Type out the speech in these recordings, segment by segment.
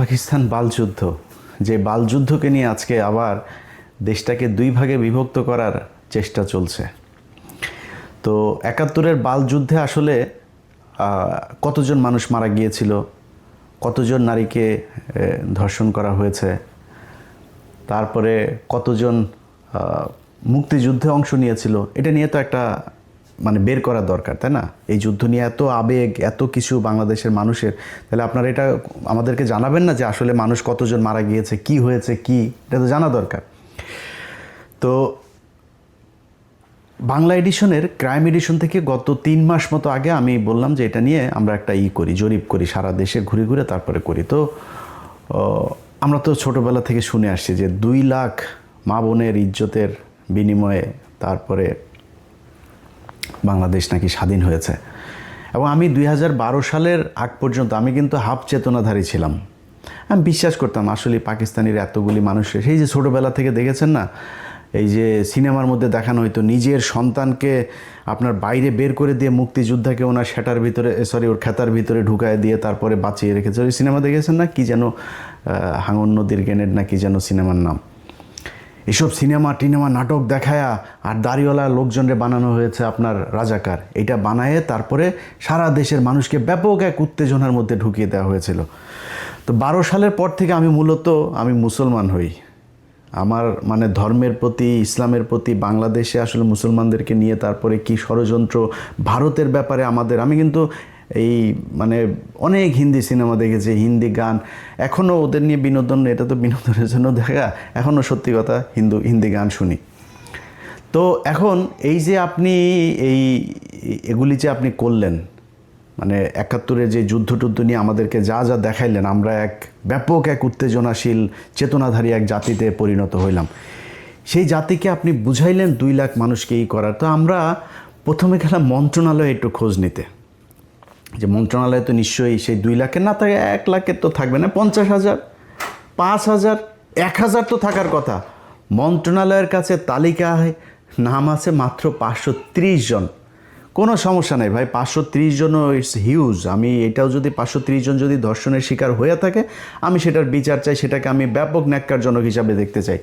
পাকিস্তান বালযুদ্ধ, যে বালযুদ্ধকে নিয়ে আজকে আবার দেশটাকে দুই ভাগে বিভক্ত করার চেষ্টা চলছে। তো ৭১-এর বালযুদ্ধে আসলে কতজন মানুষ মারা গিয়েছিল, কতজন নারীকে ধর্ষণ করা হয়েছে, তারপরে কতজন মুক্তিযুদ্ধে অংশ নিয়েছিল, এটা নিয়ে তো একটা বের করা দরকার, তাই না? এই যুদ্ধ নিয়ে এত আবেগ, এত কিছু বাংলাদেশের মানুষের, তাহলে আপনারা এটা আমাদেরকে জানাবেন না যে আসলে মানুষ কতজন মারা গিয়েছে, কি হয়েছে, কি, এটা তো জানা দরকার। তো বাংলা এডিশনের ক্রাইম এডিশন থেকে গত ৩ মাস মতো আগে আমি বললাম যে এটা নিয়ে আমরা একটা করি, জরিপ করি, সারা দেশে ঘুরে ঘুরে তারপরে করি। তো আমরা তো ছোটোবেলা থেকে শুনে আসছি যে ২ লাখ মা বোনের ইজ্জতের বিনিময়ে তারপরে বাংলাদেশ নাকি স্বাধীন হয়েছে। এবং আমি ২০১২ সালের আগ পর্যন্ত আমি কিন্তু হাফ চেতনাধারী ছিলাম। আমি বিশ্বাস করতাম আসলে পাকিস্তানির এতগুলি মানুষের, সেই যে ছোটোবেলা থেকে দেখেছেন না, এই যে সিনেমার মধ্যে দেখানো হয়তো নিজের সন্তানকে আপনার বাইরে বের করে দিয়ে মুক্তিযোদ্ধাকে ওনার সেটার ভিতরে ওর খেতার ভিতরে ঢুকায় দিয়ে তারপরে বাঁচিয়ে রেখেছে। ওই সিনেমা দেখেছেন না, কি যেন হাঙর নদীর গ্রেনেড না কি যেন সিনেমার নাম। এসব টিনেমা নাটক দেখায়া আর দাড়িওয়ালা লোকজনরে বানানো হয়েছে আপনার রাজাকার। এটা বানায়ে তারপরে সারা দেশের মানুষকে ব্যাপক এক উত্তেজনার মধ্যে ঢুকিয়ে দেওয়া হয়েছিল। তো ১২ সালের পর থেকে আমি মুসলমান হই। আমার ধর্মের প্রতি, ইসলামের প্রতি, বাংলাদেশে আসলে মুসলমানদেরকে নিয়ে তারপরে কি ষড়যন্ত্র, ভারতের ব্যাপারে আমি কিন্তু এই অনেক হিন্দি সিনেমা দেখেছি, হিন্দি গান, এখনও ওদের নিয়ে বিনোদন, এটা তো বিনোদনের জন্য দেখা, এখনও সত্যি কথা হিন্দি গান শুনি। তো এখন এই যে আপনি এগুলি যে আপনি করলেন, ৭১-এর যে যুদ্ধ নিয়ে আমাদেরকে যা যা দেখাইলেন, আমরা এক ব্যাপক এক উত্তেজনাশীল চেতনাধারী এক জাতিতে পরিণত হইলাম। সেই জাতিকে আপনি বুঝাইলেন ২ লাখ মানুষকে করার। তো আমরা প্রথমে গেলাম মন্ত্রণালয়ে একটু খোঁজ নিতে, যে মন্ত্রণালয়ে তো নিশ্চয়ই সেই ২ লাখের না থাকে, ১ লাখের তো থাকবে না, ৫০,০০০, ৫,০০০, ১,০০০ তো থাকার কথা। মন্ত্রণালয়ের কাছে তালিকায় নাম আছে মাত্র ৫৩০ জন। কোনো সমস্যা নেই ভাই, ৫৩০ জনও ইটস হিউজ। আমি এটাও যদি ৫৩০ জন যদি ধর্ষণের শিকার হয়ে থাকে, আমি সেটার বিচার চাই, সেটাকে আমি ব্যাপক ন্যাক্কারজনক হিসাবে দেখতে চাই।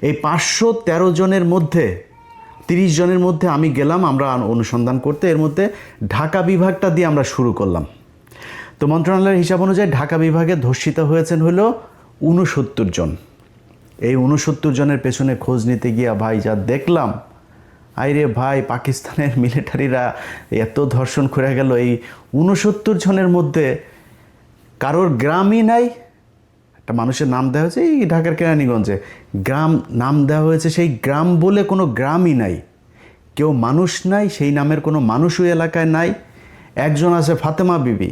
এই ৫১৩ জনের মধ্যে ৩০ জনের মধ্যে আমি গেলাম আমরা অনুসন্ধান করতে। এর মধ্যে ঢাকা বিভাগটা দিয়ে আমরা শুরু করলাম। তো মন্ত্রণালয়ের হিসাব অনুযায়ী ঢাকা বিভাগে ধর্ষিত হয়েছেন হলো ৬৯ জন। এই ৬৯ জনের পেছনে খোঁজ নিতে গিয়া ভাই যা দেখলাম, আইরে ভাই, পাকিস্তানের মিলিটারিরা এত ধর্ষণ করে গেল। এই ৬৯ জনের মধ্যে কারোর গ্রামই নাই। একটা মানুষের নাম দেওয়া হয়েছে এই ঢাকার কেরানীগঞ্জে, গ্রাম নাম দেওয়া হয়েছে, সেই গ্রাম বলে কোনো গ্রামই নাই, কেউ মানুষ নাই, সেই নামের কোনো মানুষই এলাকায় নাই। একজন আছে ফাতেমা বিবি।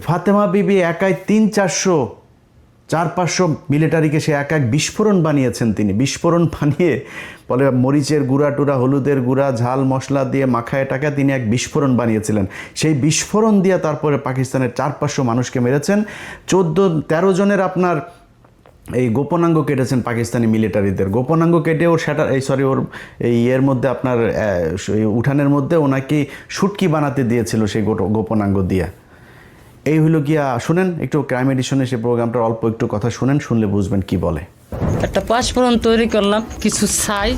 ফাতেমা বিবি একাই ৩00-৪00 400-500 মিলিটারিকে সে এক বিস্ফোরণ বানিয়েছেন। তিনি বিস্ফোরণ বানিয়ে বলে মরিচের গুঁড়া টুরা, হলুদের গুঁড়া, ঝাল মশলা দিয়ে মাখায় টাকা তিনি এক বিস্ফোরণ বানিয়েছিলেন। সেই বিস্ফোরণ দিয়ে তারপরে পাকিস্তানের 400-500 মানুষকে মেরেছেন। 14-13 জনের আপনার এই গোপনাঙ্গ কেটেছেন পাকিস্তানি মিলিটারিদের। গোপনাঙ্গ কেটে ওর ওর এর মধ্যে আপনার উঠানের মধ্যে ওনাকে শুটকি বানাতে দিয়েছিল সেই গোপনাঙ্গ দিয়ে। এই হলো গিয়া, শুনেন একটু ক্রাইম এডিশনে সেই প্রোগ্রামটার অল্প একটু কথা শুনেন, শুনলে বুঝবেন কি বলে। একটা পাঁচফোড়ন তৈরি করলাম, কিছু ছাই,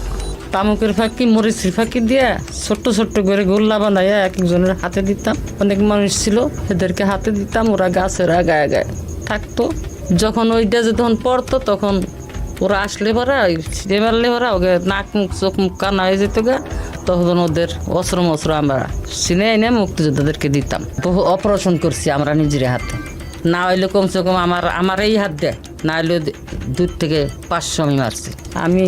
তামুকের ফাঁকি, মরিচের ফাঁকি দিয়ে ছোট্ট ছোট্ট করে গোল্লা বানাইয়া এক একজনের হাতে দিতাম। অনেক মানুষ ছিল, এদেরকে হাতে দিতাম, ওরা গাছের আগায় আগায় থাকতো। যখন ওইটা যখন পড়তো তখন ওরা আসলে পরা ছিঁড়ে মারলে পরা ওকে নাক মুখ চোখ মুখ কানা হয়ে যেত গা, তখন ওদের অস্ত্র আমরা চিনে এনে মুক্তিযোদ্ধাদেরকে দিতাম। বহু অপারেশন করছি আমরা নিজের হাতে, না হইলে কমসে কম আমার এই হাত দেয়, না হইলে 2-500 আমি মারছি। আমি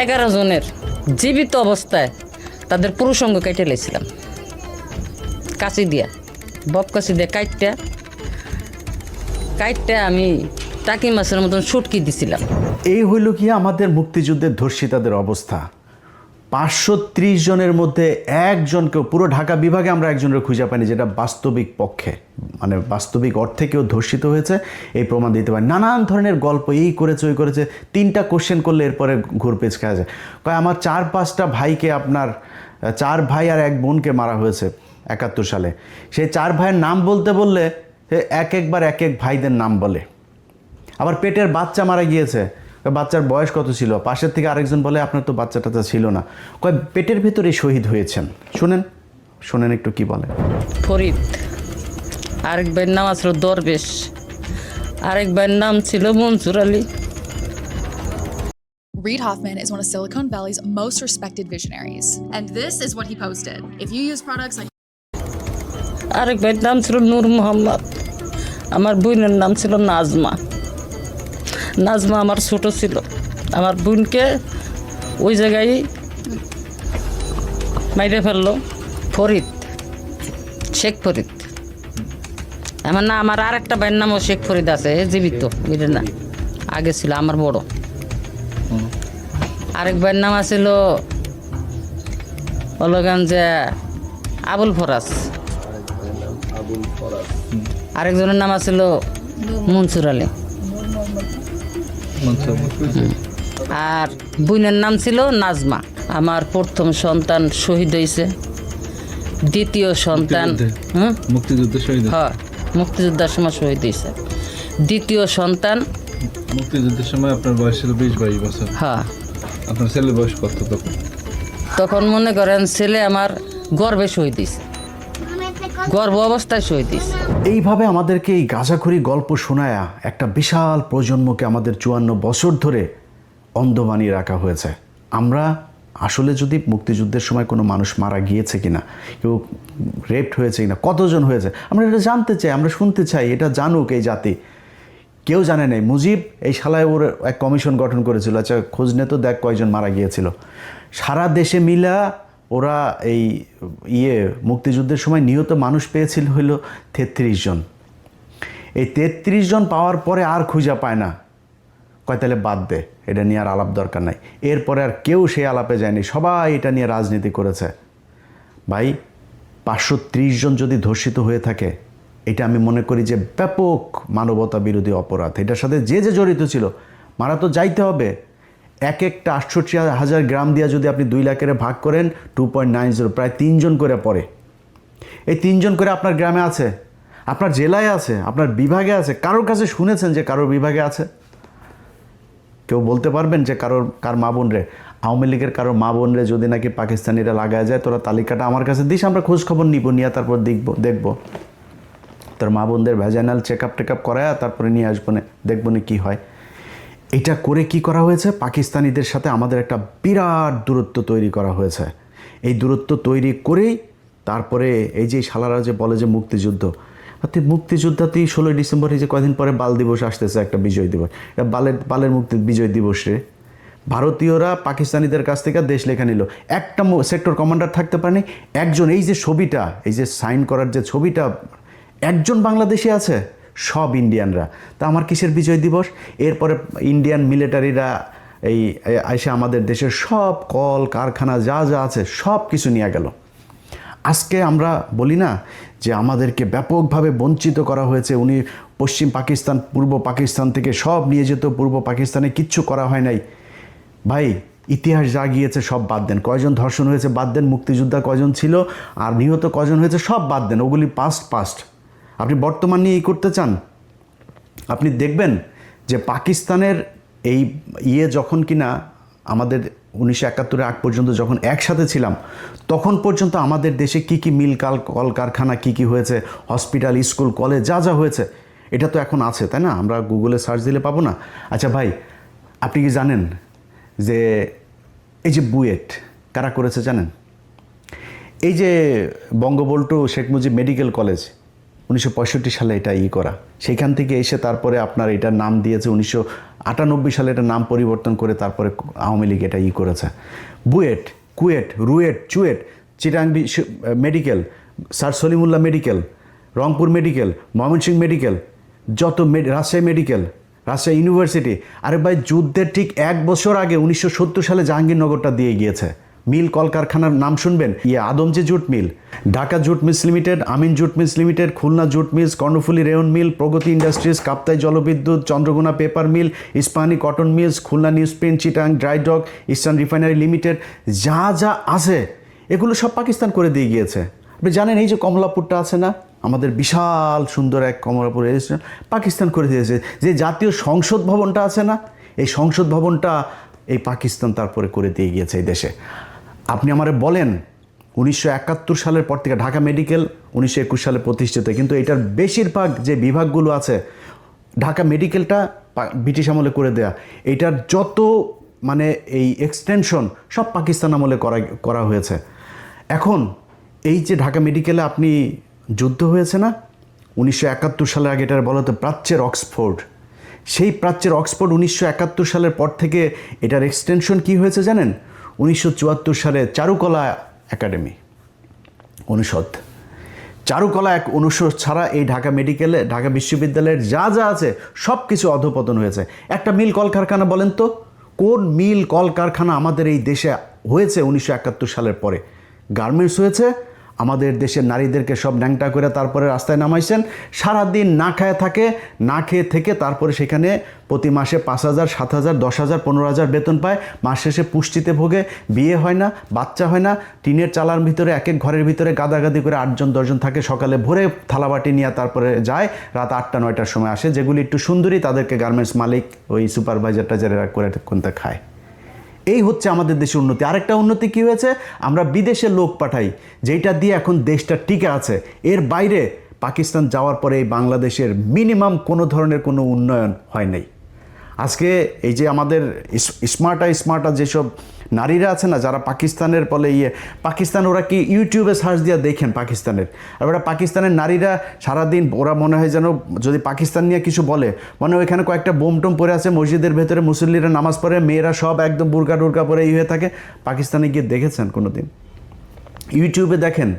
11 জনের জীবিত অবস্থায় তাদের পুরুষঙ্গ কেটে লেছিলাম কাঁচি দিয়া, বক কাঁচি দিয়ে কাইটটা আমি টাকি মাছের মতন শুটকি দিছিলাম। এই হইল কি আমাদের মুক্তিযুদ্ধের ধর্ষিতাদের অবস্থা। 530 জনের মধ্যে একজনকেও, পুরো ঢাকা বিভাগে আমরা একজনের খুঁজে পাইনি যেটা বাস্তবিক পক্ষে বাস্তবিক অর্থে কেউ ধর্ষিত হয়েছে এই প্রমাণ দিতে পারে। নানান ধরনের গল্প, এই করেছে ওই করেছে, 3টা কোশ্চেন করলে এরপরে ঘুরপেচ খাওয়া যায়। আমার 4-5টা ভাইকে, আপনার 4 ভাই আর 1 বোনকে মারা হয়েছে 71 সালে। সেই 4 ভাইয়ের নাম বলতে বললে এক একবার এক এক ভাইদের নাম বলে। আবার পেটের বাচ্চা মারা গিয়েছে, বাচ্চার বয়স কত ছিল, পাশের থেকে আরেকজন বলে আপনার তো বাচ্চা টাচ্চা ছিল না, কয় পেটের ভেতরে শহীদ হয়েছেন। শোনেন একটু কি বলে। ফরিদ, আরেক ভাইয়ের নাম আছিল দরবেশ, আরেক ভাইয়ের নাম ছিল Mansur Ali. Reid Hoffman is one of Silicon Valley's most respected visionaries. And this is what he posted. If you use products like আরেক ভাইয়ের নাম ছিল নূর মোহাম্মদ, আমার বোনের নাম ছিল নাজমা। নাজমা আমার ছোট ছিল, আমার বোনকে ওই জায়গায় মাইরে ফেললো ফরিদ, শেখ ফরিদ। আমার আরেকটা ভাইয়ের নামও শেখ ফরিদ আছে, জীবিত, বুঝলে না, আগে ছিল আমার বড়। আরেক ভাইয়ের নাম আছিল অলগান যে আবুল ফরাজ, আরেকজনের নাম আছিল মনসুর আলী, আর বোনের নাম ছিল নাজমা। আমার প্রথম সন্তান শহীদ হয়েছে, দ্বিতীয় সন্তান মুক্তিযুদ্ধে শহীদ, হ্যাঁ মুক্তিযোদ্ধার সময় শহীদ হয়েছে। দ্বিতীয় সন্তান মুক্তিযুদ্ধের সময় আপনার বয়স ছিল 20-22 বছর। হ্যাঁ, আপনার ছেলের বয়স কত তখন? তখন মনে করেন ছেলে আমার গর্ভে শহীদ হয়েছে, গর্ভ অবস্থায় শহীদ হয়েছে। এইভাবে আমাদেরকে এই গাঁজাখুরি গল্প শোনায়া একটা বিশাল প্রজন্মকে আমাদের 54 বছর ধরে অন্ধ বানিয়ে রাখা হয়েছে। আমরা আসলে যদি মুক্তিযুদ্ধের সময় কোনো মানুষ মারা গিয়েছে কিনা, কেউ রেপড হয়েছে কিনা, কতজন হয়েছে, আমরা এটা জানতে চাই, আমরা শুনতে চাই, এটা জানুক এই জাতি। কেউ জানে নাই। মুজিব এই শালায় ওর এক কমিশন গঠন করেছিল, আচ্ছা খোঁজ নে তো দেখ কয়জন মারা গিয়েছিল। সারা দেশে মিলা ওরা এই মুক্তিযুদ্ধের সময় নিহত মানুষ পেয়েছিল হইল 33 জন। এই 33 জন পাওয়ার পরে আর খুঁজা পায় না, কয় তাহলে বাদ দে, এটা নিয়ে আর আলাপ দরকার নাই। এরপরে আর কেউ সেই আলাপে যায়নি, সবাই এটা নিয়ে রাজনীতি করেছে। ভাই 530 জন যদি ধর্ষিত হয়ে থাকে, এটা আমি মনে করি যে ব্যাপক মানবতা বিরোধী অপরাধ। এটার সাথে যে যে জড়িত ছিল মারা তো যাইতে হবে। এক একটা 68,000 গ্রাম দিয়া যদি আপনি 2 লাখের ভাগ করেন 2.90, প্রায় 3 জন করে পড়ে। এই 3 জন করে আপনার গ্রামে আছে, আপনার জেলায় আছে, আপনার বিভাগে আছে। কারোর কাছে শুনেছেন যে কারোর বিভাগে আছে? কেউ বলতে পারবেন যে কার মা বোন রে, আওয়ামী লীগের কারোর মা বোন রে যদি নাকি পাকিস্তানিরা লাগায় যায়, তোরা তালিকাটা আমার কাছে দিস, আমরা খোঁজ খবর নিব, নিয়ে তারপর দেখব তোর মা বোনদের ভ্যাজাইনাল চেক আপ করায় তারপরে নিয়ে আসবো না, দেখবো না কী হয়। এটা করে কি করা হয়েছে, পাকিস্তানিদের সাথে আমাদের একটা বিরাট দূরত্ব তৈরি করা হয়েছে। এই দূরত্ব তৈরি করেই তারপরে এই যে শালারা যে বলে যে মুক্তিযুদ্ধ, মুক্তিযোদ্ধাতেই 16 ডিসেম্বর, এই যে কয়দিন পরে বাল দিবস আসতেছে, একটা বিজয় দিবস, এটা বালের মুক্তি বিজয় দিবস রে। ভারতীয়রা পাকিস্তানিদের কাছ থেকে দেশ লেখা নিল, একটা সেক্টর কমান্ডার থাকতে পারেনি একজন। এই যে ছবিটা, এই যে সাইন করার যে ছবিটা, একজন বাংলাদেশি আছে, সব ইন্ডিয়ানরা। তা আমার কিসের বিজয় দিবস? এরপরে ইন্ডিয়ান মিলিটারিরা এই এসে আমাদের দেশের সব কল কারখানা যা যা আছে সব কিছু নিয়ে গেল। আজকে আমরা বলি না যে আমাদেরকে ব্যাপকভাবে বঞ্চিত করা হয়েছে, উনি পশ্চিম পাকিস্তান পূর্ব পাকিস্তান থেকে সব নিয়ে যেত, পূর্ব পাকিস্তানে কিচ্ছু করা হয় নাই। ভাই ইতিহাস যা গিয়েছে সব বাদ দেন, কয়জন ধর্ষণ হয়েছে বাদ দেন, মুক্তিযোদ্ধা কয়জন ছিল আর নিহত কয়জন হয়েছে সব বাদ দেন, ওগুলি পাস্ট। আপনি বর্তমান নিয়ে করতে চান, আপনি দেখবেন যে পাকিস্তানের এই যখন কিনা আমাদের 1971 আগ পর্যন্ত যখন একসাথে ছিলাম, তখন পর্যন্ত আমাদের দেশে কি কি মিল কল কারখানা কি হয়েছে, হসপিটাল স্কুল কলেজ যা যা হয়েছে, এটা তো এখন আছে, তাই না? আমরা গুগলে সার্চ দিলে পাবো না? আচ্ছা ভাই, আপনি কি জানেন যে এই যে বুয়েট কারা করেছে জানেন? এই যে বঙ্গবন্ধু শেখ মুজিব মেডিকেল কলেজ 1965 সালে এটা করা, সেইখান থেকে এসে তারপরে আপনার এটার নাম দিয়েছে 1998 সালে এটার নাম পরিবর্তন করে তারপরে আওয়ামী লীগ এটা করেছে। BUET, KUET, RUET, CUET, Chittagong medical, sir Salimullah medical, Rangpur medical, Mymensingh medical, যত রাজশাহী মেডিকেল, রাজশাহী ইউনিভার্সিটি। আরে ভাই যুদ্ধের ঠিক 1 বছর আগে 1970 সালে জাহাঙ্গীরনগরটা দিয়ে গিয়েছে। মিল কলকারখানার নাম শুনবেন, Adamjee jute mill, Dhaka jute mills limited, Amin jute mills limited, Khulna jute mills, Karnaphuli rayon mill, Pragati industries, Kaptai জলবিদ্যুৎ, Chandraghona paper mill, Ispahani cotton mills, Khulna news print, Chittagong dry dock, eastern refinery limited, যা যা আছে এগুলো সব পাকিস্তান করে দিয়ে গিয়েছে। আপনি জানেন এই যে কমলাপুরটা আছে না, আমাদের বিশাল সুন্দর এক কমলাপুর রেল স্টেশন পাকিস্তান করে দিয়েছে। যে জাতীয় সংসদ ভবনটা আছে না, এই সংসদ ভবনটা এই পাকিস্তান তারপরে করে দিয়ে গিয়েছে এই দেশে। আপনি আমারে বলেন 1971 সালের পর থেকে ঢাকা মেডিকেল 1921 সালে প্রতিষ্ঠিত, কিন্তু এটার বেশিরভাগ যে বিভাগগুলো আছে, ঢাকা মেডিকেলটা ব্রিটিশ আমলে করে দেয়া, এটার যত মানে এই এক্সটেনশন সব পাকিস্তান আমলে করা হয়েছে। এখন এই যে ঢাকা মেডিকেলে আপনি যুদ্ধ হয়েছে না 1971 সালের আগে, এটার বলা হতো প্রাচ্যের অক্সফোর্ড। সেই প্রাচ্যের অক্সফোর্ড 1971 সালের পর থেকে এটার এক্সটেনশন কি হয়েছে জানেন? 1974 সালে চারুকলা একাডেমি অনুষদ। চারুকলা এক অনুষদ ছাড়া এই ঢাকা মেডিকেলে, ঢাকা বিশ্ববিদ্যালয়ের যা যা আছে সব কিছু অধঃপতন হয়েছে। একটা মিল কলকারখানা বলেন তো, কোন মিল কলকারখানা আমাদের এই দেশে হয়েছে 1971 সালের পরে? গার্মেন্টস হয়েছে। আমাদের দেশের নারীদেরকে সব ন্যাংটা করে তারপরে রাস্তায় নামাইছেন, সারাদিন না খায় থাকে, না খেয়ে থেকে তারপরে সেখানে প্রতি মাসে 5,000, 7,000, 10,000, 15,000 বেতন পায়। মাস শেষে পুষ্টিতে ভোগে, বিয়ে হয় না, বাচ্চা হয় না, টিনের চালার ভিতরে এক এক ঘরের ভিতরে গাদাগাদি করে 8জন 10জন থাকে। সকালে ভোরে থালাবাটি নিয়ে তারপরে যায়, রাত 8টা 9টার সময় আসে। যেগুলি একটু সুন্দরী তাদেরকে গার্মেন্টস মালিক ওই সুপারভাইজার টাইজারেরা করে কোনটা খায়। এই হচ্ছে আমাদের দেশের উন্নতি। আরেকটা উন্নতি কি হয়েছে, আমরা বিদেশে লোক পাঠাই, যেটা দিয়ে এখন দেশটা টিকে আছে। এর বাইরে পাকিস্তান যাওয়ার পরে এই বাংলাদেশের মিনিমাম কোনো ধরনের কোনো উন্নয়ন হয় নাই। আজকে এই যে আমাদের স্মার্টা যেসব নারীরা আছে না, যারা পাকিস্তানের বলে পাকিস্তান, ওরা কি ইউটিউবে সার্চ দিয়ে দেখেন পাকিস্তানের, আর ওরা পাকিস্তানের নারীরা সারাদিন ওরা মনে হয় যেন যদি পাকিস্তান নিয়ে কিছু বলে, মানে ওইখানে কয়েকটা বোম টোম পরে আছে, মসজিদের ভেতরে মুসল্লিরা নামাজ পড়ে, মেয়েরা সব একদম বুরকা টুরকা পরে হয়ে থাকে। পাকিস্তানে গিয়ে দেখেছেন কোনো দিন? ইউটিউবে দেখেন।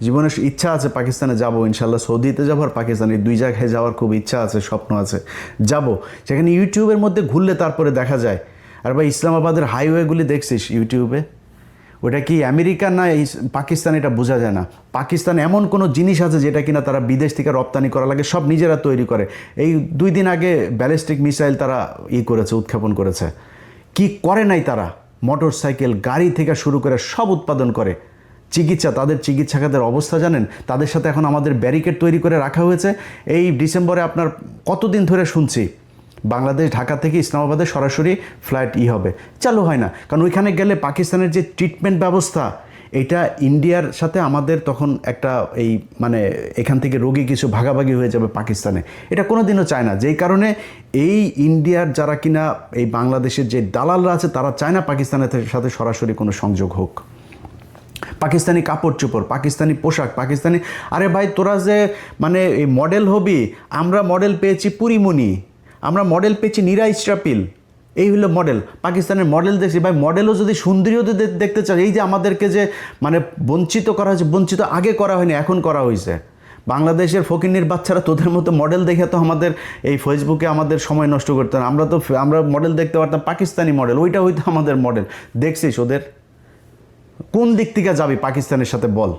জীবনের ইচ্ছা আছে পাকিস্তানে যাব, ইনশাল্লাহ সৌদিতে যাবো আর পাকিস্তানে, 2 জায়গায় যাওয়ার খুব ইচ্ছা আছে, স্বপ্ন আছে, যাব। সেখানে ইউটিউবের মধ্যে ঘুরলে তারপরে দেখা যায়। আর ভাই ইসলামাবাদের হাইওয়েগুলি দেখছিস ইউটিউবে, ওটা কি আমেরিকা না পাকিস্তান এটা বোঝা যায় না। পাকিস্তান এমন কোনো জিনিস আছে যেটা কিনা তারা বিদেশ থেকে রপ্তানি করা লাগে, সব নিজেরা তৈরি করে। এই 2 দিন আগে ব্যালিস্টিক মিসাইল তারা করেছে, উৎক্ষেপণ করেছে। কি করে নাই তারা? মোটর সাইকেল, গাড়ি থেকে শুরু করে সব উৎপাদন করে। চিকিৎসা, তাদের চিকিৎসা খাতের অবস্থা জানেন? তাদের সাথে এখন আমাদের ব্যারিকেড তৈরি করে রাখা হয়েছে। এই ডিসেম্বরে আপনার কতদিন ধরে শুনছি বাংলাদেশ ঢাকা থেকে ইসলামাবাদে সরাসরি ফ্লাইট হবে, চালু হয় না। কারণ ওইখানে গেলে পাকিস্তানের যে ট্রিটমেন্ট ব্যবস্থা, এটা ইন্ডিয়ার সাথে আমাদের তখন একটা এই মানে এখান থেকে রোগী কিছু ভাগাভাগি হয়ে যাবে পাকিস্তানে, এটা কোনো দিনও চায় না। যেই কারণে এই ইন্ডিয়ার যারা কিনা এই বাংলাদেশের যে দালালরা আছে, তারা চায় না পাকিস্তানের সাথে সরাসরি কোনো সংযোগ হোক। পাকিস্তানি কাপড় চোপড়, পাকিস্তানি পোশাক, পাকিস্তানি, আরে ভাই তোরা যে মানে এই মডেল হবি, আমরা মডেল পেয়েছি পুরিমণি, আমরা মডেল পেয়েছি নীরা ইসরাফিল, এই হলো মডেল। পাকিস্তানের মডেল দেখছি ভাই, মডেলও যদি সুন্দরীও দেখতে চাই, এই যে আমাদেরকে যে মানে বঞ্চিত করা হয়েছে, বঞ্চিত আগে করা হয়নি, এখন করা হয়েছে। বাংলাদেশের ফকিন্নির বাচ্চারা তোদের মতো মডেল দেখে তো আমাদের এই ফেসবুকে আমাদের সময় নষ্ট করতে না। আমরা মডেল দেখতে পারতাম পাকিস্তানি মডেল, ওইটা হইতো আমাদের মডেল। দেখছিস ওদের কোন দিক থেকে যাবি পাকিস্তানের সাথে বল?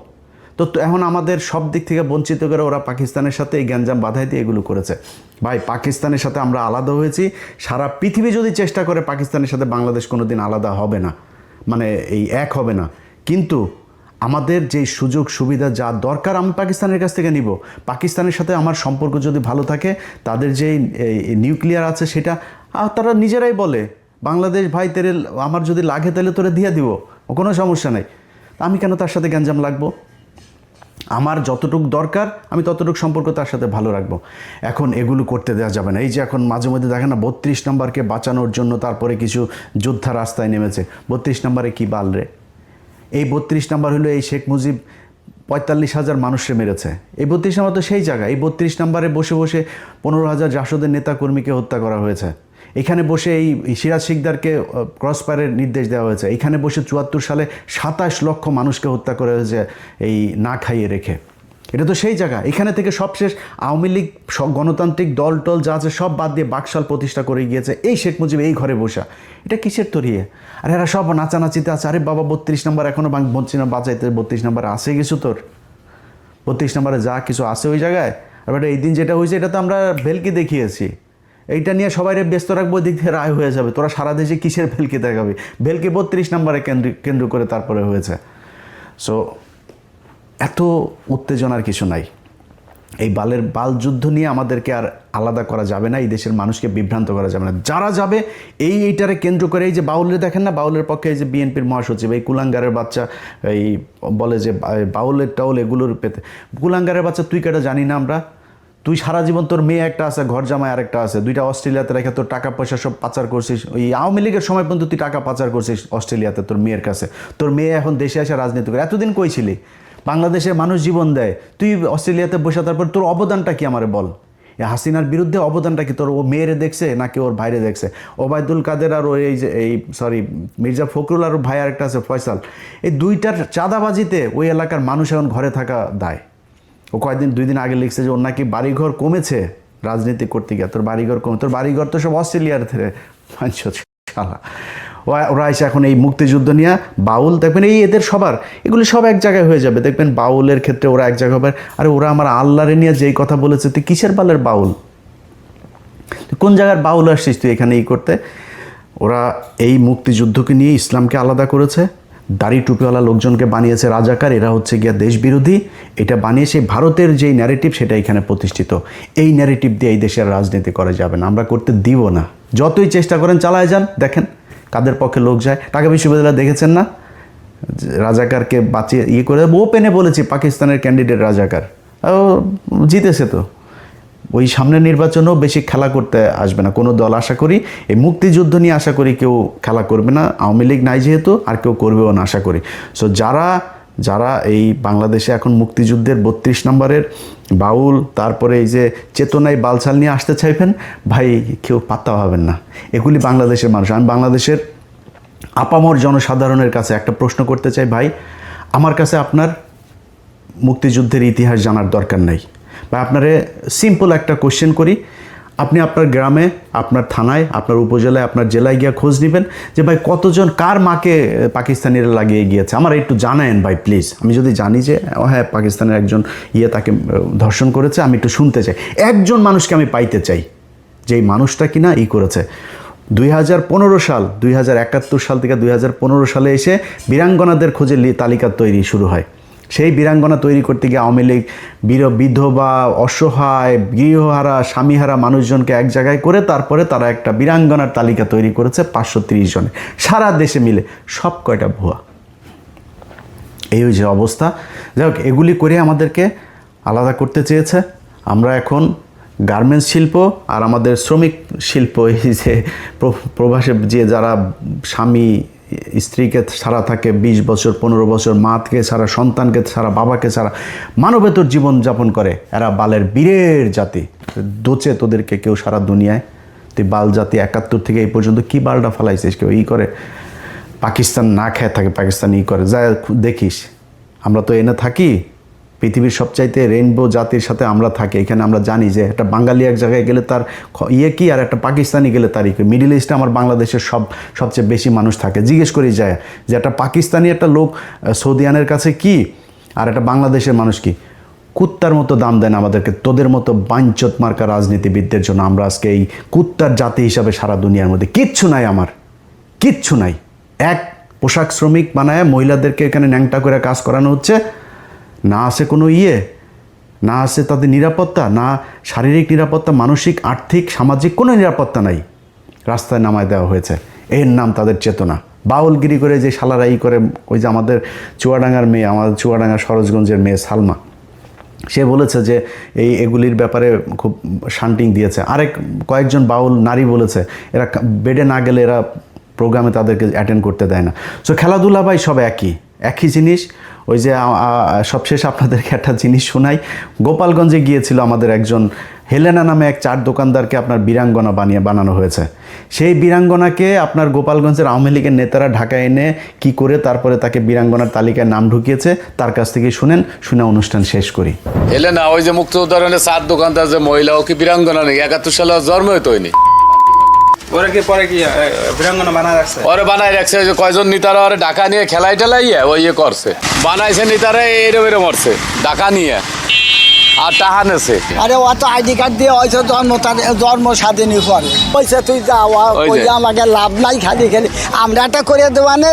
তো এখন আমাদের সব দিক থেকে বঞ্চিত করে ওরা পাকিস্তানের সাথে এই গ্যাঞ্জাম বাধাই দিয়ে এগুলো করেছে। ভাই পাকিস্তানের সাথে আমরা আলাদা হয়েছি, সারা পৃথিবী যদি চেষ্টা করে পাকিস্তানের সাথে বাংলাদেশ কোনো দিন আলাদা হবে না, মানে এই এক হবে না। কিন্তু আমাদের যেই সুযোগ সুবিধা যা দরকার আমি পাকিস্তানের কাছ থেকে নিব। পাকিস্তানের সাথে আমার সম্পর্ক যদি ভালো থাকে, তাদের যেই নিউক্লিয়ার আছে সেটা তারা নিজেরাই বলে, বাংলাদেশ ভাই তেরে আমার যদি লাগে তাহলে তোরে দিয়ে দিব, কোনো সমস্যা নেই। আমি কেন তার সাথে গ্যাঞ্জাম লাগবো? আমার যতটুকু দরকার আমি ততটুকু সম্পর্ক তার সাথে ভালো রাখবো। এখন এগুলো করতে দেওয়া যাবে না। এই যে এখন মাঝে মধ্যে দেখেন না 32 নম্বরকে বাঁচানোর জন্য তারপরে কিছু যোদ্ধা রাস্তায় নেমেছে। 32 নম্বরে কী বাল রে? এই 32 নম্বর হলো এই শেখ মুজিব 45,000 মানুষকে মেরেছে। এই 32 নম্বর তো সেই জায়গা। এই 32 নম্বরে বসে বসে 15,000 জাসদের নেতাকর্মীকে হত্যা করা হয়েছে। এখানে বসে এই সিরাজ শিকদারকে ক্রসফায়ারের নির্দেশ দেওয়া হয়েছে। এখানে বসে 74 সালে 27 লক্ষ মানুষকে হত্যা করা হয়েছে এই না খাইয়ে রেখে। এটা তো সেই জায়গা। এখানে থেকে সবশেষ আওয়ামী লীগ, সব গণতান্ত্রিক দল টল যা আছে সব বাদ দিয়ে বাকশাল প্রতিষ্ঠা করে গিয়েছে এই শেখ মুজিব এই ঘরে বসা। এটা কিসের তরিয়ে? আর এরা সব নাচানাচিতে আছে। আরে বাবা 32 নম্বর এখনও বলছি না বাঁচাইতে, 32 নম্বরে আসে কিছু তোর? 32 নম্বরে যা কিছু আছে ওই জায়গায়। আর এই দিন যেটা হয়েছে এটা তো আমরা ভেলকি দেখিয়েছি। এইটা নিয়ে সবাই ব্যস্ত রাখবো, দিক থেকে রায় হয়ে যাবে। তোরা সারা দেশে কিসের ভেলকি দেখাবি? ভেলকি 32 নম্বরে কেন্দ্র করে তারপরে হয়েছে। সো এত উত্তেজনার কিছু নাই। এই বাল যুদ্ধ নিয়ে আমাদেরকে আর আলাদা করা যাবে না, এই দেশের মানুষকে বিভ্রান্ত করা যাবে না। যারা যাবে এইটারে কেন্দ্র করে, এই যে বাউলের দেখেন না, বাউলের পক্ষে এই যে বিএনপির মহাসচিব এই কুলাঙ্গারের বাচ্চা এই বলে যে বাউলের টাউল এগুলোর পেতে, কুলাঙ্গারের বাচ্চা তুই কেটা জানি না আমরা, তুই সারা জীবন তোর মেয়ে একটা আছে, ঘর জামাই আরেকটা আছে, দুইটা অস্ট্রেলিয়াতে রেখে তোর টাকা পয়সা সব পাচার করছিস, ওই আওয়ামী লীগের সময় পর্যন্ত তুই টাকা পাচার করছিস অস্ট্রেলিয়াতে তোর মেয়ের কাছে, তোর মেয়ে এখন দেশে এসে রাজনীতি করে। এতদিন কই ছিলি? বাংলাদেশের মানুষ জীবন দেয়, তুই অস্ট্রেলিয়াতে বসে, তারপর তোর অবদানটা কি আমারে বল? হাসিনার বিরুদ্ধে অবদানটা কি তোর? ও মেয়েরে দেখছে নাকি ওর ভাইরে দেখছে? ওবায়দুল কাদের আর ওই যে মির্জা ফখরুল আর ভাই আরেকটা আছে ফয়সাল, এই দুইটার চাঁদাবাজিতে ওই এলাকার মানুষ এখন ঘরে থাকা দায়। ও কয়েকদিন 2 দিন আগে লিখছে যে ওর নাকি বাড়িঘর কমেছে রাজনীতি করতে গিয়ে। তোর বাড়িঘর কমে? তোর বাড়িঘর তো সব অস্ট্রেলিয়ার থেকে শালা। ওরা এসে এখন এই মুক্তিযুদ্ধ নিয়ে বাউল দেখবেন, এই এদের সবার এগুলি সব এক জায়গায় হয়ে যাবে দেখবেন। বাউলের ক্ষেত্রে ওরা এক জায়গায় হবে। আরে ওরা আমার আল্লাহরে নিয়ে যেই কথা বলেছে, তুই কিসের বালের বাউল? তুই কোন জায়গার বাউল আসছিস তুই এখানে করতে? ওরা এই মুক্তিযুদ্ধকে নিয়ে ইসলামকে আলাদা করেছে, দাড়ি টুপিওয়ালা লোকজনকে বানিয়েছে রাজাকার, এরা হচ্ছে গিয়া দেশ বিরোধী। এটা বানিয়ে সেই ভারতের যেই ন্যারেটিভ সেটা এখানে প্রতিষ্ঠিত। এই ন্যারেটিভ দিয়ে এই দেশের রাজনীতি করা যাবে না, আমরা করতে দিব না। যতই চেষ্টা করেন চালায় যান, দেখেন কাদের পক্ষে লোক যায়। ঢাকা বিশ্ববিদ্যালয় দেখেছেন না, রাজাকারকে বাঁচিয়ে করে ওপেনে বলেছি পাকিস্তানের ক্যান্ডিডেট রাজাকার, ও জিতেছে। তো ওই সামনের নির্বাচনেও বেশি খেলা করতে আসবে না কোনো দল, আশা করি। এই মুক্তিযুদ্ধ নিয়ে আশা করি কেউ খেলা করবে না, আওয়ামী লীগ নাই যেহেতু, আর কেউ করবেও না আশা করি। সো যারা এই বাংলাদেশে এখন মুক্তিযুদ্ধের 32 নম্বরের বাউল, তারপরে এই যে চেতনায় বালছাল নিয়ে আসতে চাইবেন, ভাই কেউ পাত্তা পাবেন না। এগুলি বাংলাদেশের মানুষ। আমি বাংলাদেশের আপামর জনসাধারণের কাছে একটা প্রশ্ন করতে চাই, ভাই আমার কাছে আপনার মুক্তিযুদ্ধের ইতিহাস জানার দরকার নাই। বা আপনারে সিম্পল একটা কোশ্চেন করি, আপনি আপনার গ্রামে, আপনার থানায়, আপনার উপজেলায়, আপনার জেলায় গিয়ে খোঁজ নেবেন যে ভাই কতজন কার মাকে পাকিস্তানিরা লাগিয়ে গিয়েছে, আমার একটু জানায়েন ভাই প্লিজ। আমি যদি জানি যে হ্যাঁ পাকিস্তানের একজন তাকে ধর্ষণ করেছে, আমি একটু শুনতে চাই। একজন মানুষকে আমি পাইতে চাই যেই মানুষটা কিনা করেছে। 2015 সাল 2071 সাল থেকে 2015 সালে এসে বীরাঙ্গনাদের খোঁজে তালিকা তৈরি শুরু হয়। সেই বীরাঙ্গনা তৈরি করতে গিয়ে আওয়ামী লীগ বিধবা, অসহায়, গৃহহারা, স্বামীহারা মানুষজনকে এক জায়গায় করে তারপরে তারা একটা বীরাঙ্গনার তালিকা তৈরি করেছে 530 জনে, সারা দেশে মিলে। সব কয়টা ভুয়া। এই যে অবস্থা। যাই হোক, এগুলি করে আমাদেরকে আলাদা করতে চেয়েছে। আমরা এখন গার্মেন্টস শিল্প আর আমাদের শ্রমিক শিল্প, এই যে প্রবাসে যে যারা স্বামী স্ত্রীকে ছাড়া থাকে 20 বছর 15 বছর, মাকে ছাড়া, সন্তানকে ছাড়া, বাবাকে ছাড়া মানবেতর জীবনযাপন করে, এরা বালের বীরের জাতি। দোচে তোদেরকে কেউ সারা দুনিয়ায়। তুই বাল জাতি 71 থেকে এই পর্যন্ত কি বালটা ফালাইছিস? কেউ করে পাকিস্তান না খেয়ে থাকে, পাকিস্তান করে যা দেখিস। আমরা তো এনে থাকি পৃথিবীর সবচাইতে রেইনবো জাতির সাথে আমরা থাকি। এখানে আমরা জানি যে একটা বাঙালি এক জায়গায় গেলে তার কি, আর একটা পাকিস্তানি গেলে তার মিডিল ইস্টে আমার বাংলাদেশের সবচেয়ে বেশি মানুষ থাকে। জিজ্ঞেস করি যায় যে একটা পাকিস্তানি একটা লোক সৌদিয়ানের কাছে কি, আর একটা বাংলাদেশের মানুষ কি। কুত্তার মতো দাম দেন আমাদেরকে, তোদের মতো বাঞ্চত মার্কা রাজনীতিবিদদের জন্য আমরা আজকে এই কুত্তার জাতি হিসাবে সারা দুনিয়ার মধ্যে কিচ্ছু নাই, আমার কিচ্ছু নাই। এক পোশাক শ্রমিক বানায় মহিলাদেরকে এখানে ন্যাংটা করে কাজ করানো হচ্ছে। না আছে কোনো না আছে তাদের নিরাপত্তা, না শারীরিক নিরাপত্তা, মানসিক, আর্থিক, সামাজিক কোনো নিরাপত্তা নাই। রাস্তায় নামায় দেওয়া হয়েছে, এর নাম তাদের চেতনা। বাউলগিরি করে যে শালারা করে, ওই যে আমাদের চুয়াডাঙ্গার মেয়ে, আমাদের চুয়াডাঙ্গা সরোজগঞ্জের মেয়ে সালমা, সে বলেছে যে এগুলির ব্যাপারে খুব শান্টিং দিয়েছে। কয়েকজন বাউল নারী বলেছে এরা বেডে না গেলে এরা প্রোগ্রামে তাদেরকে অ্যাটেন্ড করতে দেয় না। সো খেলাধুলা ভাই সব একই জিনিস। ওই যে সবশেষ আপনাদেরকে একটা জিনিস শোনাই। গোপালগঞ্জে গিয়েছিল আমাদের একজন হেলেনা নামে এক চাট দোকানদারকে আপনার বীরাঙ্গনা বানানো হয়েছে। সেই বীরাঙ্গনাকে আপনার গোপালগঞ্জের আওয়ামী লীগের নেতারা ঢাকায় এনে কি করে তারপরে তাকে বীরাঙ্গনার তালিকায় নাম ঢুকিয়েছে, তার কাছ থেকে শুনে অনুষ্ঠান শেষ করি। হেলেনা ওই যে মুক্তিযোদ্ধার চাট দোকানদার যে মহিলা, ও কি বীরাঙ্গনা নেই? 71 সালে জন্ম হয়নি। পরে কি বীরাঙ্গনা বানায় রাখছে? ওরে বানায় রাখছে যে কয়জন নেতারা ওরে ঢাকা নিয়ে খেলাই টেলাইয়া ওই করছে, বানাইছে নেতারা এরম করছে ঢাকা নিয়ে আর টাহা নেছে। আরে ও তো আইডি কার্ড দিয়ে হয়তো জন্ম স্বাধীনই করে পয়সা তুই যাওয়া আমাকে লাভ নাই, খালি আমরা একটা করে দেওয়ানে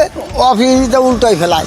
অফিসে উল্টোই ফেলাই।